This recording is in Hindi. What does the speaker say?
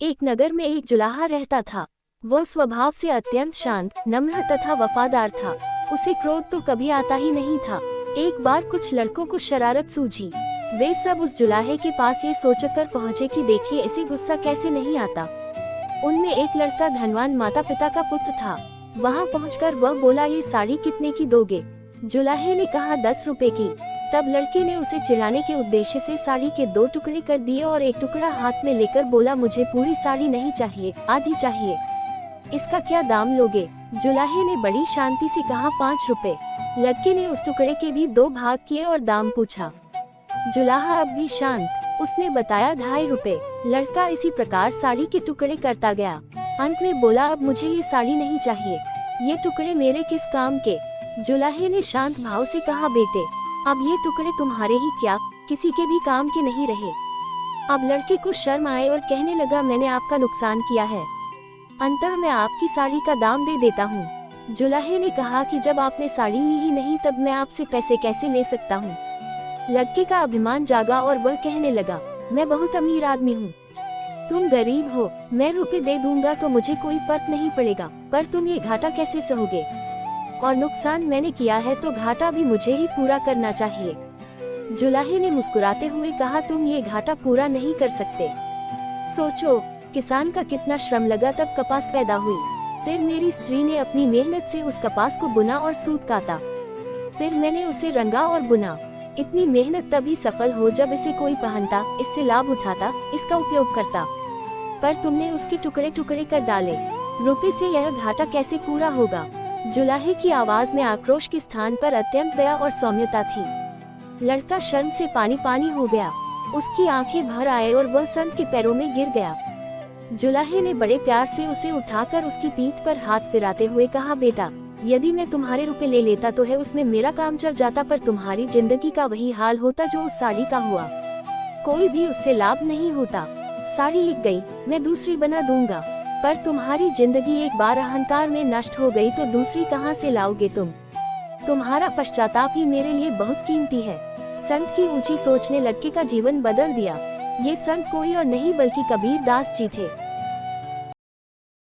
एक नगर में एक जुलाहा रहता था। वह स्वभाव से अत्यंत शांत, नम्र तथा वफादार था। उसे क्रोध तो कभी आता ही नहीं था। एक बार कुछ लड़कों को शरारत सूझी। वे सब उस जुलाहे के पास ये सोचकर पहुँचे कि देखिए इसे गुस्सा कैसे नहीं आता। उनमें एक लड़का धनवान माता पिता का पुत्र था। वहाँ पहुँचकर वह बोला, ये साड़ी कितने की दोगे? जुलाहे ने कहा 10 रुपए की। तब लड़के ने उसे चिढ़ाने के उद्देश्य से साड़ी के 2 टुकड़े कर दिए और एक टुकड़ा हाथ में लेकर बोला, मुझे पूरी साड़ी नहीं चाहिए, आधी चाहिए। इसका क्या दाम लोगे? जुलाहे ने बड़ी शांति से कहा 5 रुपए। लड़के ने उस टुकड़े के भी 2 भाग किए और दाम पूछा। जुलाहा अब भी शांत, उसने बताया 2.5 रुपए। लड़का इसी प्रकार साड़ी के टुकड़े करता गया। अंत में बोला, अब मुझे ये साड़ी नहीं चाहिए, ये टुकड़े मेरे किस काम के? जुलाहे ने शांत भाव से कहा, बेटे अब ये टुकड़े तुम्हारे ही क्या, किसी के भी काम के नहीं रहे। अब लड़के को शर्म आए और कहने लगा, मैंने आपका नुकसान किया है, अंततः मैं आपकी साड़ी का दाम दे देता हूँ। जुलाहे ने कहा कि जब आपने साड़ी ली ही नहीं तब मैं आपसे पैसे कैसे ले सकता हूँ। लड़के का अभिमान जागा और वह कहने लगा, मैं बहुत अमीर आदमी हूँ, तुम गरीब हो, मैं रुपए दे दूंगा तो मुझे कोई फर्क नहीं पड़ेगा, पर तुम ये घाटा कैसे सहोगे? और नुकसान मैंने किया है तो घाटा भी मुझे ही पूरा करना चाहिए। जुलाहे ने मुस्कुराते हुए कहा, तुम ये घाटा पूरा नहीं कर सकते। सोचो किसान का कितना श्रम लगा तब कपास पैदा हुई। फिर मेरी स्त्री ने अपनी मेहनत से उस कपास को बुना और सूत काता। फिर मैंने उसे रंगा और बुना। इतनी मेहनत तभी सफल हो जब इसे कोई पहनता, इससे लाभ उठाता, इसका उपयोग करता। पर तुमने उसके टुकड़े टुकड़े कर डाले। रुपए से यह घाटा कैसे पूरा होगा? जुलाहे की आवाज में आक्रोश के स्थान पर अत्यंत दया और सौम्यता थी। लड़का शर्म से पानी पानी हो गया। उसकी आंखें भर आए और वह संत के पैरों में गिर गया। जुलाहे ने बड़े प्यार से उसे उठाकर उसकी पीठ पर हाथ फिराते हुए कहा, बेटा यदि मैं तुम्हारे रुपए ले लेता तो है उसमें मेरा काम चल जाता, पर तुम्हारी जिंदगी का वही हाल होता जो उस साड़ी का हुआ। कोई भी उससे लाभ नहीं होता। साड़ी एक गई, मैं दूसरी बना दूंगा, पर तुम्हारी जिंदगी एक बार अहंकार में नष्ट हो गई तो दूसरी कहां से लाओगे तुम? तुम्हारा पश्चाताप ही मेरे लिए बहुत कीमती है। संत की ऊंची सोच ने लड़के का जीवन बदल दिया। ये संत कोई और नहीं बल्कि कबीर दास जी थे।